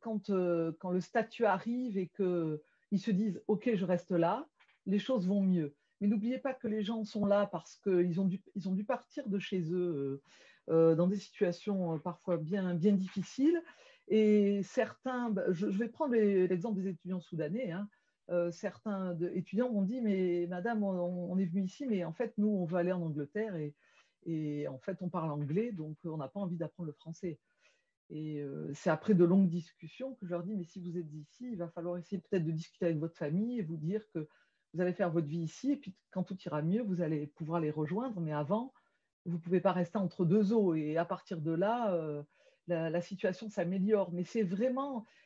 Quand le statut arrive et qu'ils se disent « Ok, je reste là », les choses vont mieux. Mais n'oubliez pas que les gens sont là parce qu'ils ont dû partir de chez eux dans des situations parfois bien difficiles. Et certains, je vais prendre l'exemple des étudiants soudanais, hein. Certains étudiants m'ont dit « Mais madame, on est venu ici, mais en fait, nous, on veut aller en Angleterre et en fait, on parle anglais, donc on n'a pas envie d'apprendre le français. » Et c'est après de longues discussions que je leur dis « Mais si vous êtes ici, il va falloir essayer peut-être de discuter avec votre famille et vous dire que vous allez faire votre vie ici, et puis quand tout ira mieux, vous allez pouvoir les rejoindre, mais avant, vous ne pouvez pas rester entre deux eaux. Et à partir de là, la situation s'améliore. Mais il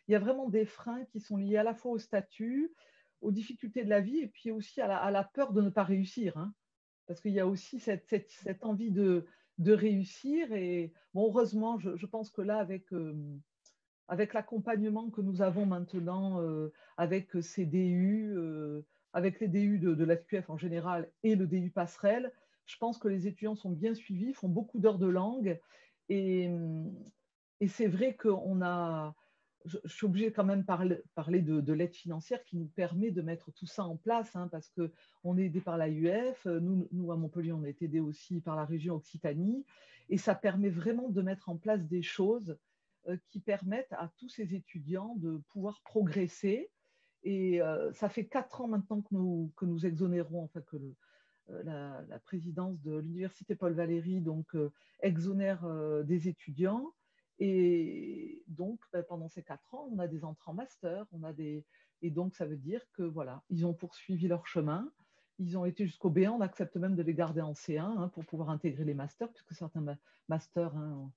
y a vraiment des freins qui sont liés à la fois au statut, aux difficultés de la vie, et puis aussi à la peur de ne pas réussir, hein. Parce qu'il y a aussi cette envie de réussir. Et bon, heureusement, je pense que là, avec l'accompagnement que nous avons maintenant, avec ces DU, avec les DU de l'AQF en général et le DU Passerelle, je pense que les étudiants sont bien suivis, font beaucoup d'heures de langue. Et c'est vrai qu'on a... Je suis obligée quand même parler de l'aide financière qui nous permet de mettre tout ça en place, hein, parce qu'on est aidé par l'AUF, nous à Montpellier, on est aidé aussi par la région Occitanie, et ça permet vraiment de mettre en place des choses qui permettent à tous ces étudiants de pouvoir progresser. Et ça fait 4 ans maintenant que nous exonérons, enfin que la présidence de l'Université Paul Valéry exonère des étudiants. Et donc, pendant ces 4 ans, on a des entrées en master, et donc ça veut dire que voilà, ils ont poursuivi leur chemin, ils ont été jusqu'au B1, on accepte même de les garder en C1 hein, pour pouvoir intégrer les masters, puisque certains masters hein,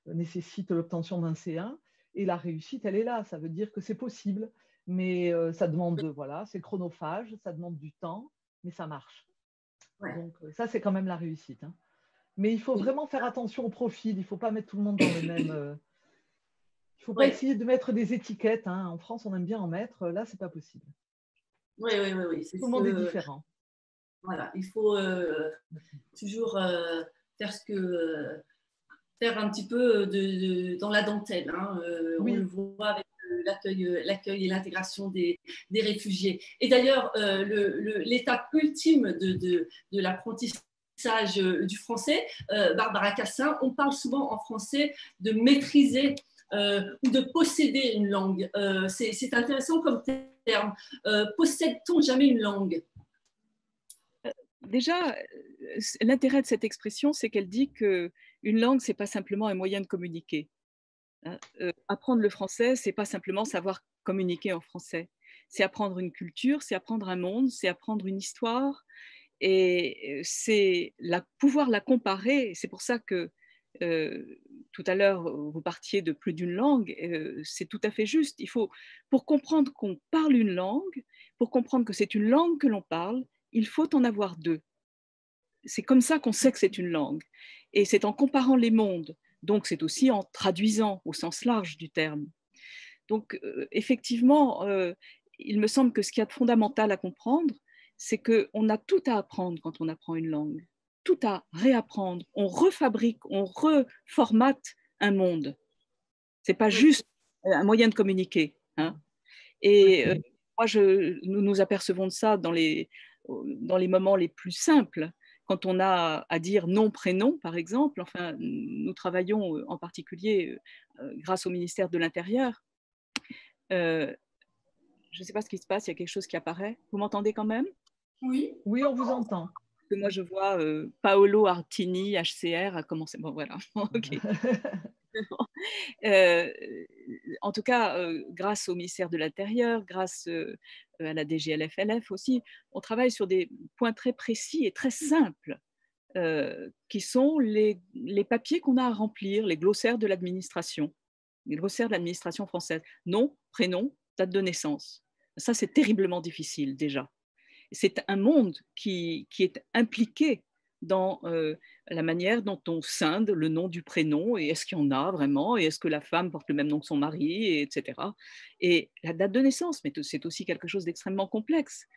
nécessitent l'obtention d'un C1, et la réussite, elle est là, ça veut dire que c'est possible. Mais ça demande, voilà, c'est chronophage, ça demande du temps, mais ça marche. Ouais. Donc ça, c'est quand même la réussite, hein. Mais il faut vraiment faire attention au profil, il ne faut pas mettre tout le monde dans le même... il ne faut pas essayer de mettre des étiquettes, hein. En France, on aime bien en mettre, là, ce n'est pas possible. Oui. Tout le monde est différent. Voilà, il faut toujours faire un petit peu dans la dentelle, hein. Oui. On le voit avec l'accueil et l'intégration des réfugiés. Et d'ailleurs, l'étape ultime de l'apprentissage du français, Barbara Cassin, on parle souvent en français de maîtriser ou de posséder une langue. C'est intéressant comme terme. Possède-t-on jamais une langue ? Déjà, l'intérêt de cette expression, c'est qu'elle dit qu'une langue, ce n'est pas simplement un moyen de communiquer. Apprendre le français, ce n'est pas simplement savoir communiquer en français. C'est apprendre une culture, c'est apprendre un monde, c'est apprendre une histoire. Et c'est pouvoir la comparer. C'est pour ça que tout à l'heure, vous partiez de plus d'une langue. C'est tout à fait juste. Pour comprendre qu'on parle une langue, pour comprendre que c'est une langue que l'on parle, il faut en avoir deux. C'est comme ça qu'on sait que c'est une langue. Et c'est en comparant les mondes. Donc, c'est aussi en traduisant au sens large du terme. Donc, effectivement, il me semble que ce qu'il y a de fondamental à comprendre, c'est qu'on a tout à apprendre quand on apprend une langue, tout à réapprendre. On refabrique, on reformate un monde. Ce n'est pas juste un moyen de communiquer. Hein. Et moi, nous apercevons de ça dans les moments les plus simples. Quand on a à dire nom, prénom, par exemple, enfin, nous travaillons en particulier grâce au ministère de l'Intérieur. Je ne sais pas ce qui se passe, il y a quelque chose qui apparaît. Vous m'entendez quand même? Oui. Oui, on vous entend. Parce que moi, je vois Paolo Artini, HCR, a commencé. Bon, voilà. OK. En tout cas, grâce au ministère de l'Intérieur, grâce à la DGLFLF aussi, on travaille sur des points très précis et très simples, qui sont les papiers qu'on a à remplir, les glossaires de l'administration, les glossaires de l'administration française. Nom, prénom, date de naissance. Ça, c'est terriblement difficile déjà. C'est un monde qui est impliqué dans la manière dont on scinde le nom du prénom, et est-ce qu'il y en a vraiment, et est-ce que la femme porte le même nom que son mari, et etc. Et la date de naissance, mais c'est aussi quelque chose d'extrêmement complexe.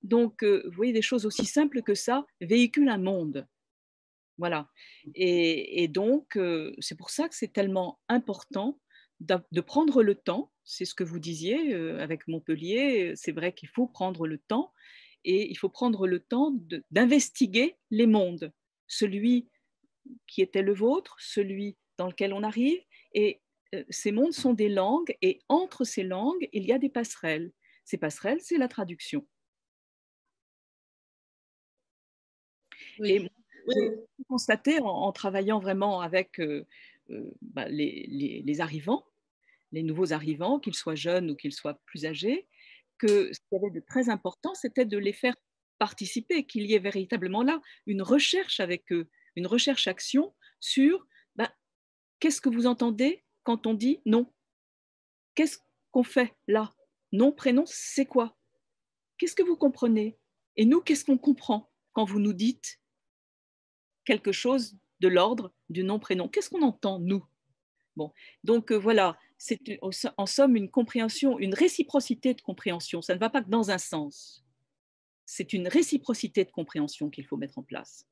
Donc, vous voyez, des choses aussi simples que ça véhiculent un monde. Voilà. Et donc, c'est pour ça que c'est tellement important de prendre le temps. C'est ce que vous disiez avec Montpellier. C'est vrai qu'il faut prendre le temps. Et il faut prendre le temps d'investiguer les mondes, celui qui était le vôtre, celui dans lequel on arrive. Et ces mondes sont des langues, et entre ces langues, il y a des passerelles. Ces passerelles, c'est la traduction. Oui. Et j'ai constaté en travaillant vraiment avec les arrivants, les nouveaux arrivants, qu'ils soient jeunes ou qu'ils soient plus âgés, que ce qui avait de très important, c'était de les faire participer, qu'il y ait véritablement là une recherche avec eux, une recherche-action sur qu'est-ce que vous entendez quand on dit non? Qu'est-ce qu'on fait là? Nom, prénom, c'est quoi? Qu'est-ce que vous comprenez? Et nous, qu'est-ce qu'on comprend quand vous nous dites quelque chose de l'ordre du nom, prénom? Qu'est-ce qu'on entend, nous? Bon, donc voilà, c'est en somme une compréhension, une réciprocité de compréhension. Ça ne va pas que dans un sens. C'est une réciprocité de compréhension qu'il faut mettre en place.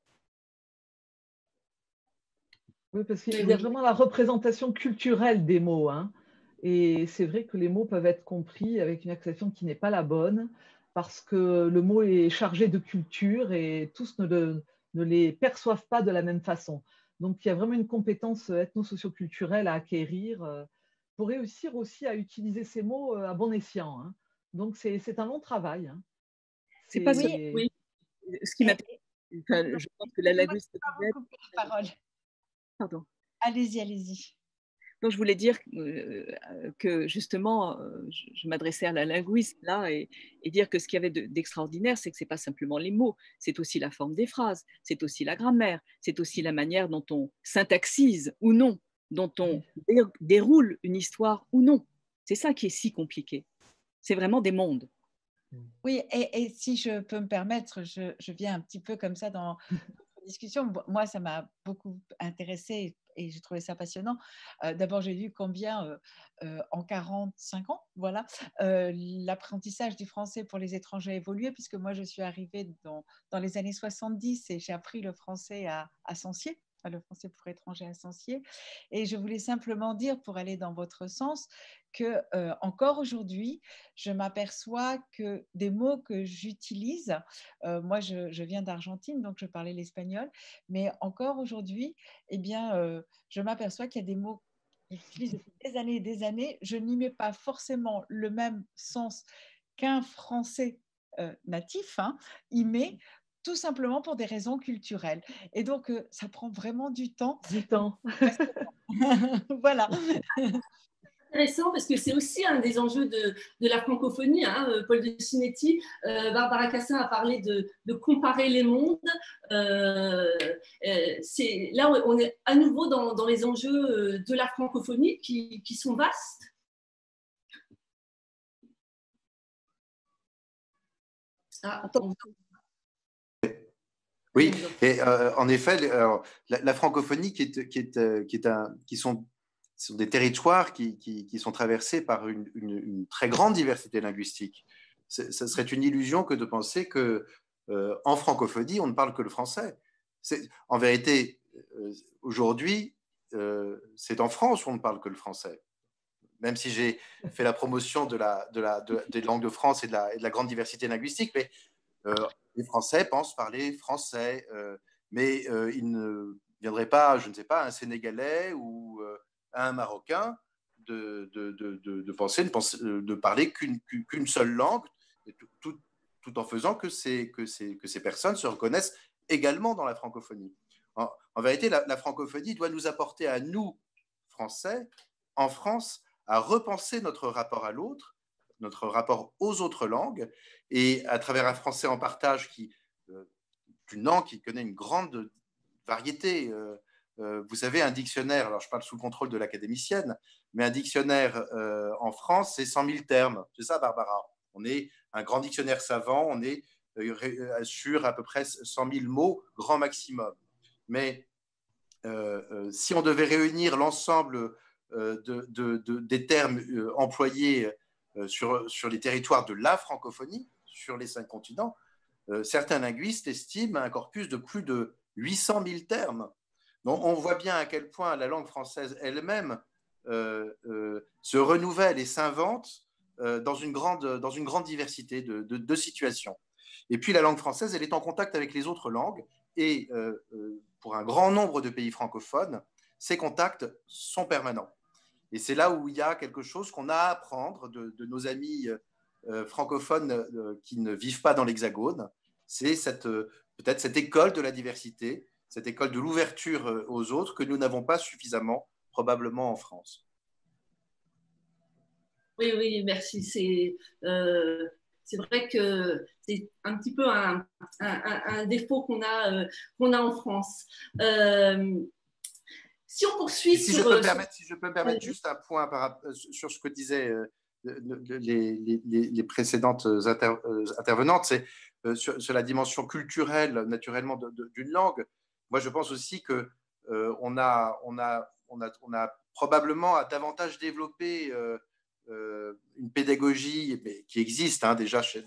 Oui, parce qu'il y a vraiment la représentation culturelle des mots. Hein. Et c'est vrai que les mots peuvent être compris avec une acception qui n'est pas la bonne, parce que le mot est chargé de culture et tous ne les perçoivent pas de la même façon. Donc, il y a vraiment une compétence ethno-socioculturelle à acquérir pour réussir aussi à utiliser ces mots à bon escient. Hein. Donc, c'est un long travail. Hein. C'est pas oui. Ce qui m'intéresse, je pense que la linguiste parole. Pardon. Allez-y, allez-y. Donc, je voulais dire que justement, je m'adressais à la linguiste là et dire que ce qu'il y avait d'extraordinaire, c'est que ce n'est pas simplement les mots, c'est aussi la forme des phrases, c'est aussi la grammaire, c'est aussi la manière dont on syntaxise ou non, dont on déroule une histoire ou non. C'est ça qui est si compliqué. C'est vraiment des mondes. Oui, et si je peux me permettre, je viens un petit peu comme ça dans notre discussion. Moi, ça m'a beaucoup intéressée et j'ai trouvé ça passionnant. D'abord, j'ai lu combien en 45 ans, voilà, l'apprentissage du français pour les étrangers a évolué, puisque moi, je suis arrivée dans les années 70 et j'ai appris le français à Sancier, le français pour étrangers à Sancier. Et je voulais simplement dire, pour aller dans votre sens, que encore aujourd'hui, je m'aperçois que des mots que j'utilise, moi je viens d'Argentine, donc je parlais l'espagnol, mais encore aujourd'hui, eh bien, je m'aperçois qu'il y a des mots que j'utilise depuis des années et des années, je n'y mets pas forcément le même sens qu'un français natif, hein, y met tout simplement pour des raisons culturelles. Et donc, ça prend vraiment du temps. Du temps. Voilà. Intéressant parce que c'est aussi un des enjeux de la francophonie. Hein. Paul de Sinetti, Barbara Cassin a parlé de comparer les mondes. Là, on est à nouveau dans les enjeux de la francophonie qui sont vastes. Oui, et en effet, alors, la francophonie qui sont sont des territoires qui sont traversés par une très grande diversité linguistique. Ce serait une illusion que de penser que en francophonie, on ne parle que le français. En vérité, aujourd'hui, c'est en France où on ne parle que le français. Même si j'ai fait la promotion des langues de France et de la grande diversité linguistique, mais les Français pensent parler français, mais ils ne viendraient pas, je ne sais pas, un Sénégalais ou un Marocain de penser de parler qu'une seule langue, tout en faisant que ces personnes se reconnaissent également dans la francophonie. En vérité, la francophonie doit nous apporter à nous, Français, en France, à repenser notre rapport à l'autre, notre rapport aux autres langues, et à travers un français en partage une langue qui connaît une grande variété. Vous savez, un dictionnaire, alors je parle sous le contrôle de l'académicienne, mais un dictionnaire en France, c'est 100 000 termes. C'est ça, Barbara. On est un grand dictionnaire savant, on est sur à peu près 100 000 mots, grand maximum. Mais si on devait réunir l'ensemble des termes employés sur les territoires de la francophonie, sur les 5 continents, certains linguistes estiment un corpus de plus de 800 000 termes. Donc, on voit bien à quel point la langue française elle-même se renouvelle et s'invente dans une grande diversité de situations. Et puis, la langue française, elle est en contact avec les autres langues, et pour un grand nombre de pays francophones, ces contacts sont permanents. Et c'est là où il y a quelque chose qu'on a à apprendre de nos amis francophones qui ne vivent pas dans l'Hexagone. C'est peut-être cette école de la diversité, cette école de l'ouverture aux autres que nous n'avons pas suffisamment, probablement, en France. Oui, oui, merci. C'est vrai que c'est un petit peu un défaut qu'on a en France. Si on poursuit si je peux me permettre juste un point sur ce que disaient les précédentes intervenantes, c'est sur la dimension culturelle, naturellement, d'une langue. Moi, je pense aussi qu'on a probablement à davantage développer une pédagogie qui existe déjà chez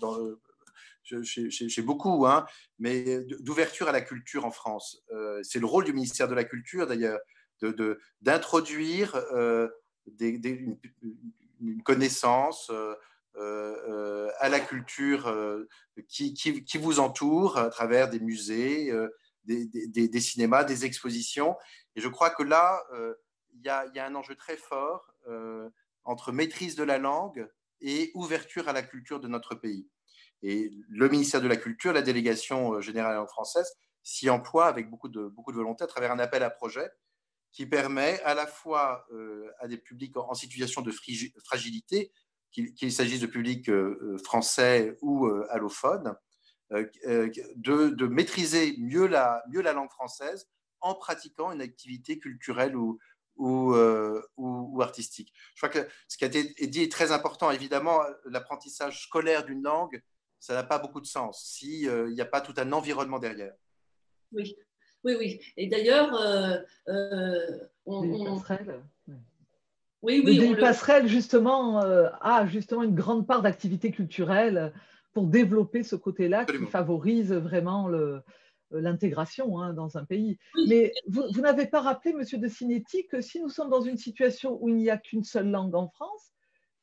beaucoup, mais d'ouverture à la culture en France. C'est le rôle du ministère de la Culture, d'ailleurs, d'introduire une connaissance à la culture qui vous entoure à travers des musées, des cinémas, des expositions. Et je crois que là, il y a un enjeu très fort entre maîtrise de la langue et ouverture à la culture de notre pays. Et le ministère de la Culture, la délégation générale langue française, s'y emploie avec beaucoup de volonté à travers un appel à projet qui permet à la fois à des publics en situation de fragilité, qu'il s'agisse de publics français ou allophones, de maîtriser mieux la langue française en pratiquant une activité culturelle ou artistique. Je crois que ce qui a été dit est très important. Évidemment, l'apprentissage scolaire d'une langue, ça n'a pas beaucoup de sens s'il n'y a pas tout un environnement derrière. Oui. Oui, oui. Et d'ailleurs, le passerelle, justement, a justement une grande part d'activité culturelle pour développer ce côté-là qui favorise vraiment l'intégration dans un pays. Oui. Mais vous n'avez pas rappelé, Monsieur de Cinetti, que si nous sommes dans une situation où il n'y a qu'une seule langue en France,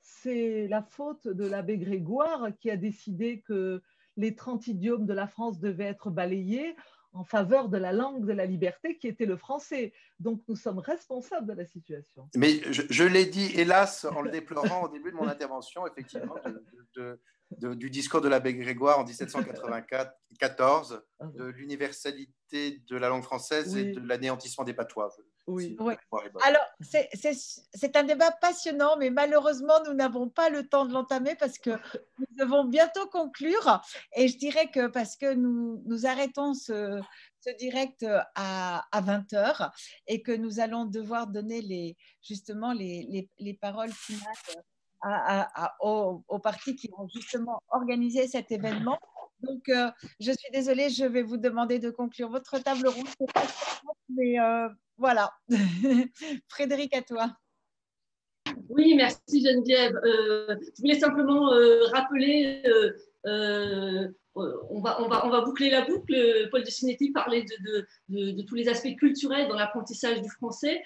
c'est la faute de l'abbé Grégoire qui a décidé que les 30 idiomes de la France devaient être balayés en faveur de la langue de la liberté qui était le français. Donc nous sommes responsables de la situation. Mais je l'ai dit, hélas, en le déplorant au début de mon intervention, effectivement, du discours de l'abbé Grégoire en 1794, de l'universalité de la langue française et de l'anéantissement des patois. Oui. Oui. Alors, c'est un débat passionnant, mais malheureusement, nous n'avons pas le temps de l'entamer parce que nous devons bientôt conclure. Et je dirais que parce que nous arrêtons ce direct à 20h et que nous allons devoir donner justement les paroles finales aux partis qui vont justement organiser cet événement. Donc, je suis désolée, je vais vous demander de conclure votre table ronde. Mais voilà. Frédéric, à toi. Oui, merci Geneviève. Je voulais simplement rappeler, on va boucler la boucle. Paul de Cinetti parlait de tous les aspects culturels dans l'apprentissage du français.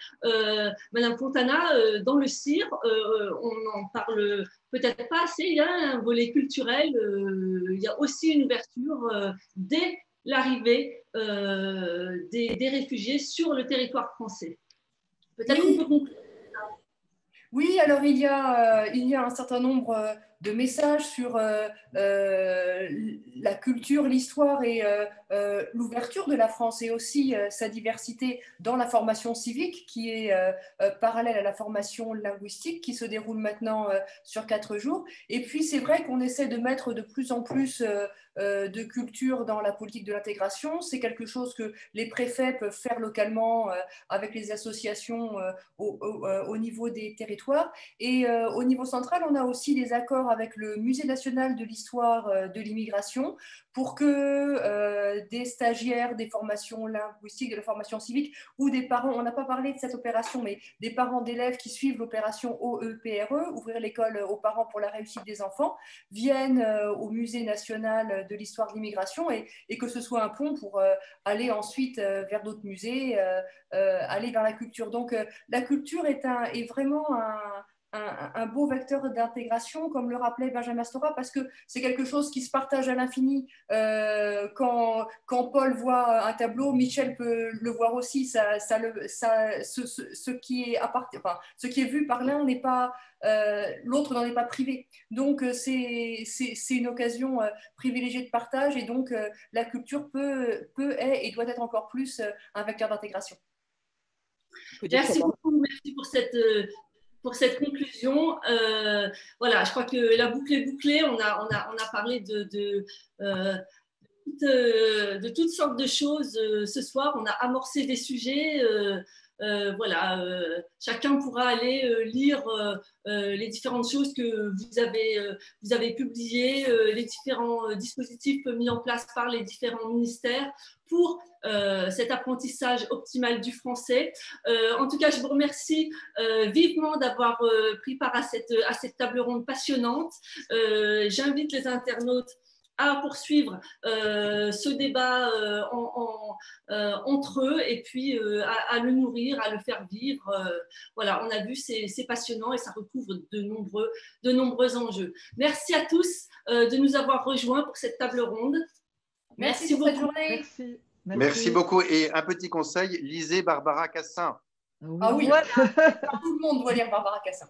Madame Fontana, dans le CIR, on n'en parle peut-être pas assez, il y a un volet culturel, il y a aussi une ouverture dès l'arrivée des réfugiés sur le territoire français. Peut-être qu'on peut conclure. Oui, alors il y a un certain nombre de messages sur la culture, l'histoire et l'ouverture de la France et aussi sa diversité dans la formation civique qui est parallèle à la formation linguistique qui se déroule maintenant sur 4 jours. Et puis c'est vrai qu'on essaie de mettre de plus en plus de culture dans la politique de l'intégration. C'est quelque chose que les préfets peuvent faire localement avec les associations au niveau des territoires. Et au niveau central, on a aussi des accords avec le Musée national de l'histoire de l'immigration pour que des stagiaires des formations linguistiques, de la formation civique ou des parents, on n'a pas parlé de cette opération, mais des parents d'élèves qui suivent l'opération OEPRE, ouvrir l'école aux parents pour la réussite des enfants, viennent au Musée national de l'histoire de l'immigration et que ce soit un pont pour aller ensuite vers d'autres musées, aller vers la culture. Donc la culture est vraiment un beau vecteur d'intégration, comme le rappelait Benjamin Stora, parce que c'est quelque chose qui se partage à l'infini. Quand Paul voit un tableau, Michel peut le voir aussi. Ce qui est vu par l'un n'est pas l'autre n'en est pas privé. Donc c'est une occasion privilégiée de partage et donc la culture est et doit être encore plus un vecteur d'intégration. Merci beaucoup, merci pour cette conclusion. Voilà, je crois que la boucle est bouclée. On a parlé de toutes sortes de choses ce soir. On a amorcé des sujets. Voilà, chacun pourra aller lire les différentes choses que vous avez publiées, les différents dispositifs mis en place par les différents ministères pour cet apprentissage optimal du français. En tout cas, je vous remercie vivement d'avoir pris part à cette table ronde passionnante. J'invite les internautes à poursuivre ce débat entre eux et puis à le nourrir, à le faire vivre. Voilà, on a vu, c'est passionnant et ça recouvre de nombreux enjeux. Merci à tous de nous avoir rejoints pour cette table ronde. Merci pour cette journée. Merci beaucoup. Et un petit conseil, lisez Barbara Cassin. Ah oui, tout le monde doit lire Barbara Cassin.